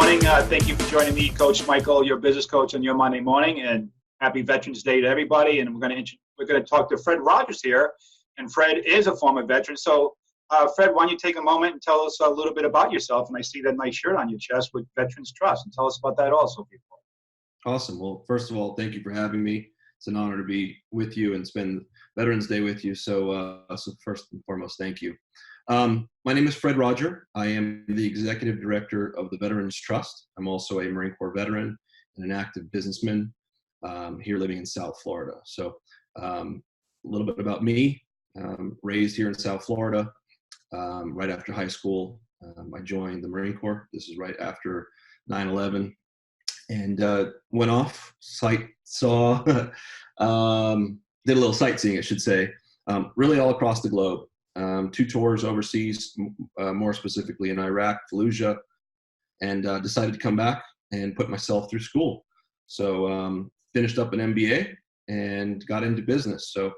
morning. Thank you for joining me, Coach Michael, your business coach on your Monday morning, and happy Veterans Day to everybody. And we're going to talk to Fred Rogers here, and Fred is a former veteran. So, Fred, why don't you take a moment and tell us a little bit about yourself? And I see that nice shirt on your chest with Veterans Trust, and tell us about that also, people. Awesome. Well, first of all, thank you for having me. It's an honor to be with you and spend Veterans Day with you. So first and foremost, thank you. My name is Fred Roger. I am the Executive Director of the Veterans Trust. I'm also a Marine Corps veteran and an active businessman here living in South Florida. So a little bit about me. Raised here in South Florida. Right after high school, I joined the Marine Corps. This is right after 9/11. And went off, saw, did a little sightseeing, I should say, really all across the globe. 2 tours overseas, more specifically in Iraq, Fallujah, and decided to come back and put myself through school. So finished up an MBA and got into business. So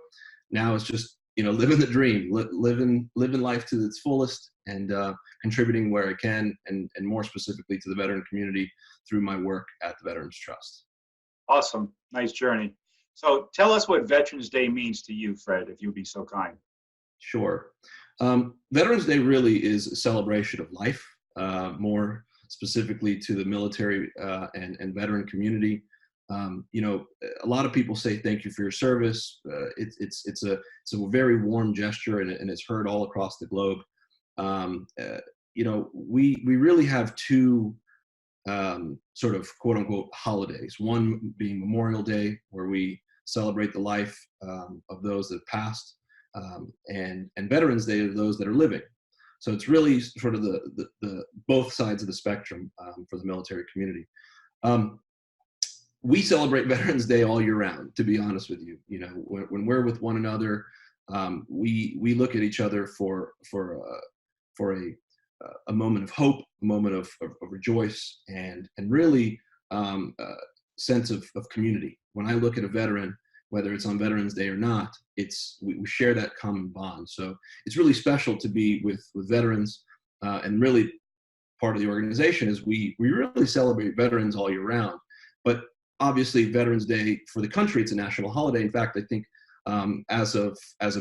now it's just, living the dream, living life to its fullest, and contributing where I can, and more specifically to the veteran community through my work at the Veterans Trust. Awesome. Nice journey. So tell us what Veterans Day means to you, Fred, if you'd be so kind. Sure. Veterans Day really is a celebration of life, more specifically to the military and veteran community. A lot of people say thank you for your service. It's a very warm gesture, and it's heard all across the globe. We really have 2 sort of quote unquote holidays. One being Memorial Day, where we celebrate the life of those that have passed, and Veterans Day of those that are living. So it's really sort of the both sides of the spectrum for the military community. We celebrate Veterans Day all year round, to be honest with you. When we're with one another, we look at each other for a moment of hope, a moment of rejoice, and really a sense of community. When I look at a veteran, whether it's on Veterans Day or not, we share that common bond. So it's really special to be with veterans, and really part of the organization is we really celebrate veterans all year round. But obviously, Veterans Day for the country, it's a national holiday. In fact, I think as of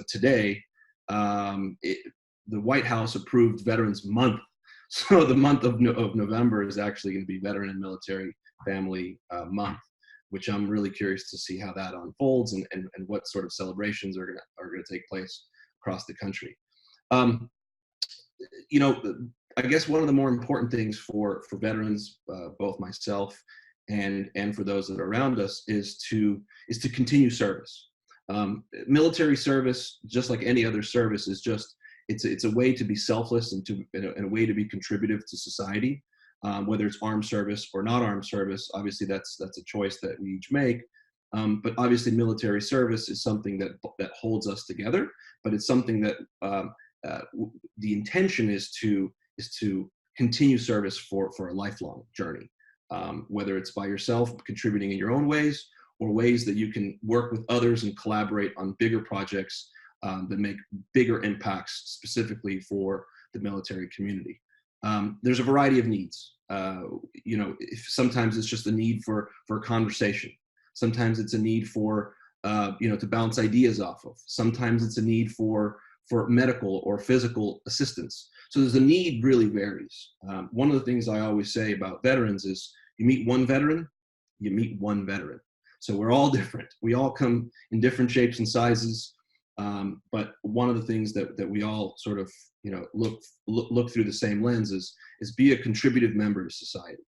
today, the White House approved Veterans Month. So the month of November is actually going to be Veteran and Military Family Month, which I'm really curious to see how that unfolds and what sort of celebrations are going to take place across the country. I guess one of the more important things for veterans, both myself and for those that are around us, is to continue service. Military service, just like any other service, is just it's a way to be selfless and a way to be contributive to society, whether it's armed service or not armed service. Obviously, that's a choice that we each make. But obviously, military service is something that holds us together. But it's something that the intention is to continue service for a lifelong journey. Whether it's by yourself, contributing in your own ways, or ways that you can work with others and collaborate on bigger projects that make bigger impacts specifically for the military community. There's a variety of needs. Sometimes it's just a need for a conversation. Sometimes it's a need for, to bounce ideas off of. Sometimes it's a need for medical or physical assistance. So the need really varies. One of the things I always say about veterans is you meet one veteran, you meet one veteran. So we're all different. We all come in different shapes and sizes. But one of the things that we all sort of, look through the same lens is be a contributive member to society.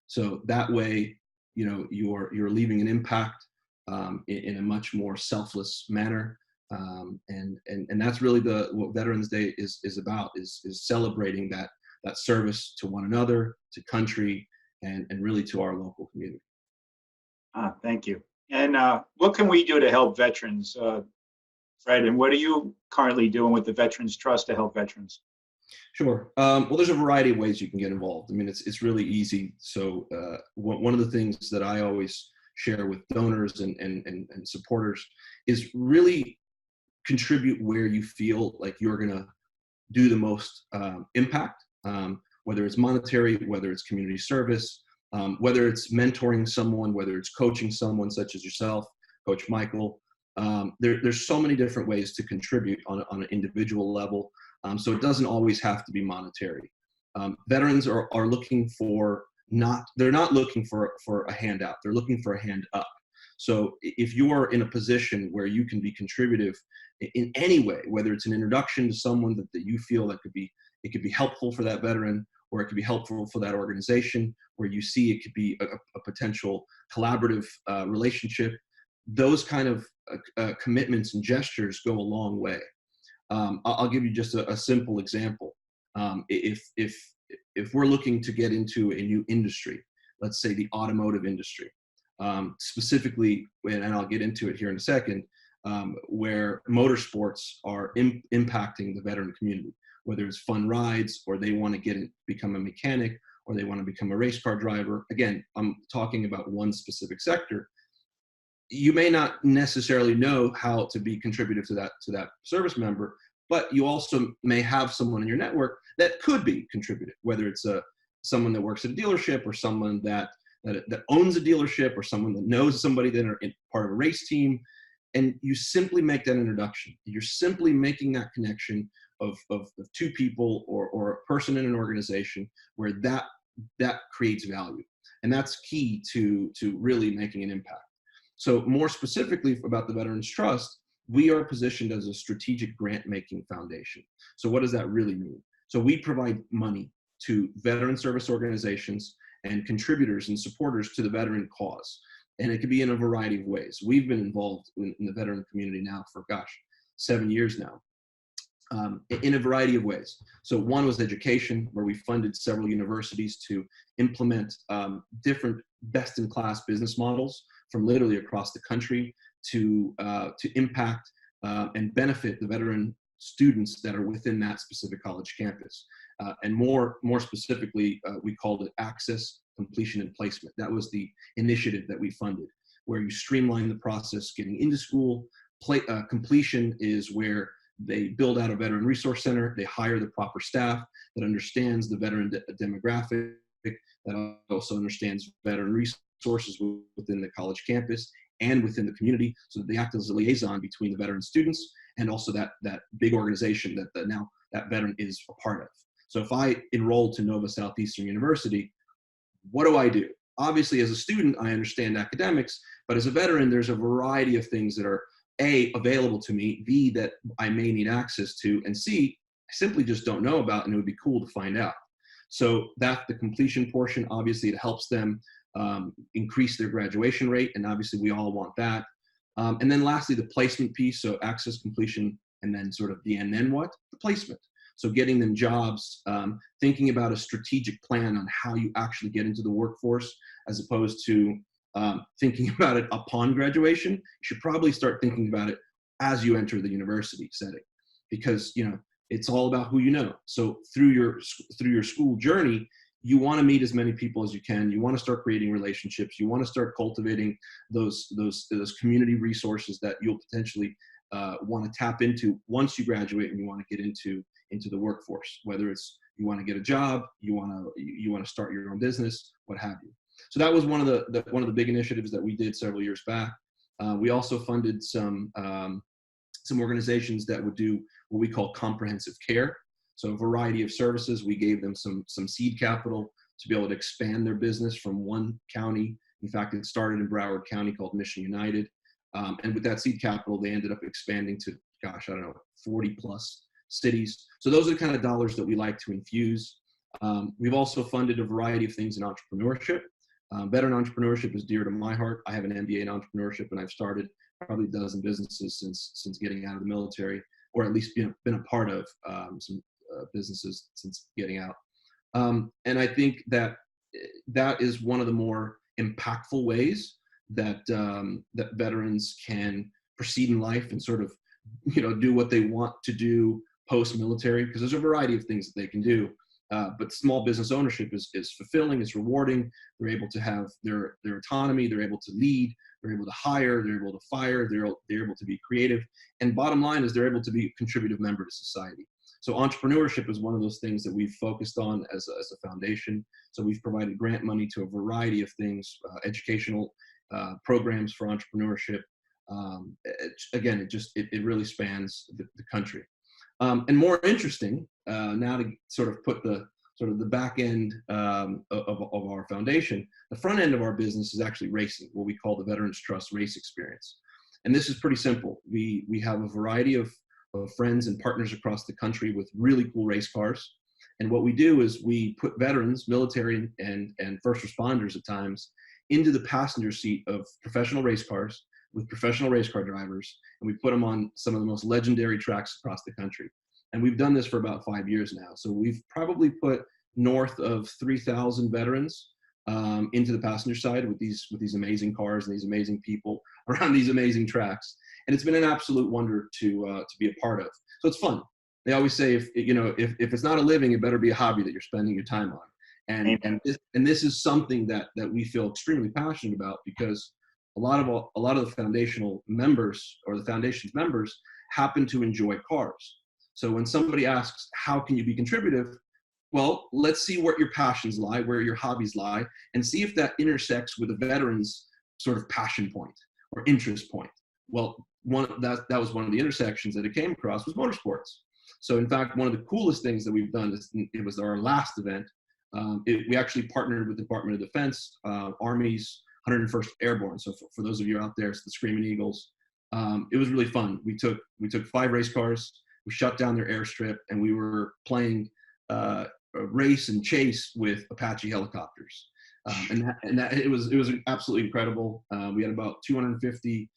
So that way, you're leaving an impact in a much more selfless manner. And that's really what Veterans Day is about, is celebrating that service to one another, to country, and really to our local community. Thank you. And what can we do to help veterans, Fred? And what are you currently doing with the Veterans Trust to help veterans? Sure. Well, there's a variety of ways you can get involved. I mean, it's really easy. So one of the things that I always share with donors and supporters is really contribute where you feel like you're going to do the most impact. whether it's monetary, whether it's community service, whether it's mentoring someone, whether it's coaching someone such as yourself, Coach Michael. There's so many different ways to contribute on an individual level. So it doesn't always have to be monetary. Veterans are looking for they're not looking for a handout. They're looking for a hand up. So if you are in a position where you can be contributive in any way, whether it's an introduction to someone that you feel that it could be helpful for that veteran, or it could be helpful for that organization, where you see it could be a potential collaborative relationship, those kind of commitments and gestures go a long way. I'll give you just a simple example. If we're looking to get into a new industry, let's say the automotive industry, specifically, and I'll get into it here in a second, where motorsports are impacting the veteran community, whether it's fun rides, or they want to become a mechanic, or they want to become a race car driver. Again, I'm talking about one specific sector. You may not necessarily know how to be contributive to that service member, but you also may have someone in your network that could be contributive, whether it's someone that works at a dealership, or someone that owns a dealership, or someone that knows somebody that are part of a race team. And you simply make that introduction. You're simply making that connection of two people or a person in an organization, where that creates value. And that's key to really making an impact. So more specifically about the Veterans Trust, we are positioned as a strategic grant-making foundation. So what does that really mean? So we provide money to veteran service organizations and contributors and supporters to the veteran cause. And it could be in a variety of ways. We've been involved in the veteran community now for, 7 years now, in a variety of ways. So one was education, where we funded several universities to implement different best-in-class business models from literally across the country to impact and benefit the veteran students that are within that specific college campus. And more specifically, we called it Access, Completion, and Placement. That was the initiative that we funded, where you streamline the process getting into school. Completion is where they build out a veteran resource center. They hire the proper staff that understands the veteran demographic, that also understands veteran resources within the college campus and within the community, so that they act as a liaison between the veteran students and also that big organization that now that veteran is a part of. So if I enroll to Nova Southeastern University, what do I do? Obviously, as a student, I understand academics, but as a veteran, there's a variety of things that are A, available to me, B, that I may need access to, and C, I simply just don't know about, and it would be cool to find out. So that's the completion portion. Obviously, it helps them increase their graduation rate, and obviously we all want that. And then lastly, the placement piece, so access, completion, and then sort of and then what? The placement. So getting them jobs, thinking about a strategic plan on how you actually get into the workforce, as opposed to thinking about it upon graduation. You should probably start thinking about it as you enter the university setting, because it's all about who you know. So through your school journey, you want to meet as many people as you can. You want to start creating relationships. You want to start cultivating those community resources that you'll potentially want to tap into once you graduate and you want to get into the workforce. Whether it's you want to get a job, you want to start your own business, what have you. So that was one of the big initiatives that we did several years back. We also funded some organizations that would do what we call comprehensive care. So a variety of services. We gave them some seed capital to be able to expand their business from one county. In fact, it started in Broward County, called Mission United. And with that seed capital, they ended up expanding to, 40 plus cities. So those are the kind of dollars that we like to infuse. We've also funded a variety of things in entrepreneurship. Veteran entrepreneurship is dear to my heart. I have an MBA in entrepreneurship, and I've started probably a dozen businesses since getting out of the military, or at least been a part of some businesses since getting out. And I think that is one of the more impactful ways that veterans can proceed in life and sort of do what they want to do post-military, because there's a variety of things that they can do. But small business ownership is fulfilling, is rewarding. They're able to have their autonomy. They're able to lead. They're able to hire. They're able to fire. They're able to be creative. And bottom line is they're able to be a contributive member to society. So entrepreneurship is one of those things that we've focused on as a foundation. So we've provided grant money to a variety of things, educational programs for entrepreneurship. Again, it really spans the country. And more interesting, now to sort of put the back end of our foundation, the front end of our business is actually racing, what we call the Veterans Trust Race Experience. And this is pretty simple. We have a variety of friends and partners across the country with really cool race cars. And what we do is we put veterans, military, and first responders at times into the passenger seat of professional race cars with professional race car drivers, and we put them on some of the most legendary tracks across the country. And we've done this for about 5 years now. So we've probably put north of 3,000 veterans into the passenger side with these amazing cars and these amazing people around these amazing tracks. And it's been an absolute wonder to be a part of. So it's fun. They always say, if it's not a living, it better be a hobby that you're spending your time on. And this is something that we feel extremely passionate about, because a lot of the foundational members, or the foundation's members, happen to enjoy cars. So when somebody asks, how can you be contributive? Well, let's see where your passions lie, where your hobbies lie, and see if that intersects with a veteran's sort of passion point or interest point. Well, that was one of the intersections that it came across was motorsports. So in fact, one of the coolest things that we've done it was our last event. We actually partnered with the Department of Defense, Army's 101st Airborne. So for those of you out there, it's the Screaming Eagles. It was really fun. We took 5 race cars, we shut down their airstrip, and we were playing a race and chase with Apache helicopters. And that it was absolutely incredible. We had about 250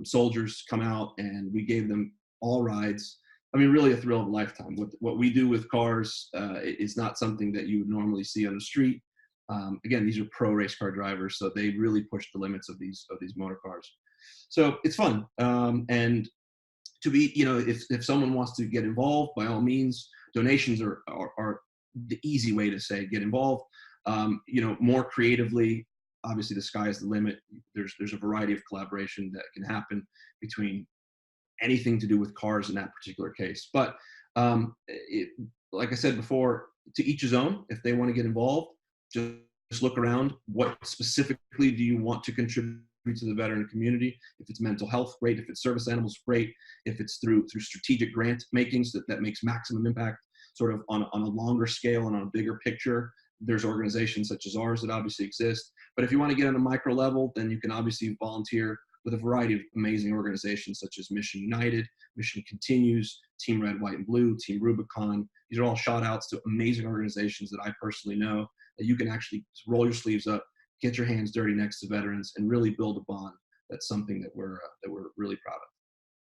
soldiers come out, and we gave them all rides. I mean, really a thrill of a lifetime. What we do with cars is not something that you would normally see on the street. Again, these are pro race car drivers, so they really push the limits of these motor cars. So it's fun. And to be, if someone wants to get involved, by all means, donations are the easy way to say get involved. More creatively, obviously the sky is the limit. There's a variety of collaboration that can happen between anything to do with cars in that particular case. But like I said before, to each his own. If they want to get involved, just look around. What specifically do you want to contribute to the veteran community? If it's mental health, great. If it's service animals, great. If it's through strategic grant makings that makes maximum impact, sort of on a longer scale and on a bigger picture, there's organizations such as ours that obviously exist. But if you want to get on a micro level, then you can obviously volunteer with a variety of amazing organizations such as Mission United, Mission Continues, Team Red, White, and Blue, Team Rubicon. These are all shout outs to amazing organizations that I personally know that you can actually roll your sleeves up, get your hands dirty next to veterans, and really build a bond. That's something that we're really proud of.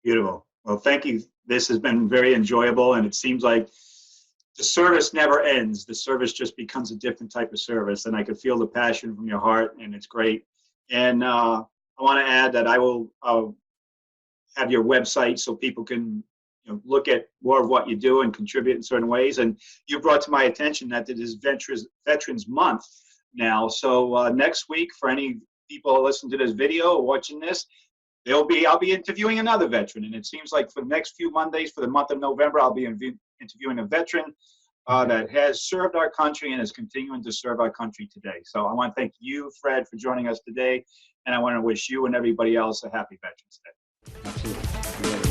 Beautiful. Well, thank you. This has been very enjoyable, and it seems like the service never ends. The service just becomes a different type of service, and I can feel the passion from your heart, and it's great. And I want to add that I will have your website so people can look at more of what you do and contribute in certain ways. And you brought to my attention that it is Veterans Month now. So next week, for any people listening to this video or watching this, I'll be interviewing another veteran. And it seems like for the next few Mondays for the month of November, I'll be interviewing a veteran that has served our country and is continuing to serve our country today. So I want to thank you, Fred, for joining us today. And I want to wish you and everybody else a happy Veterans Day. Absolutely.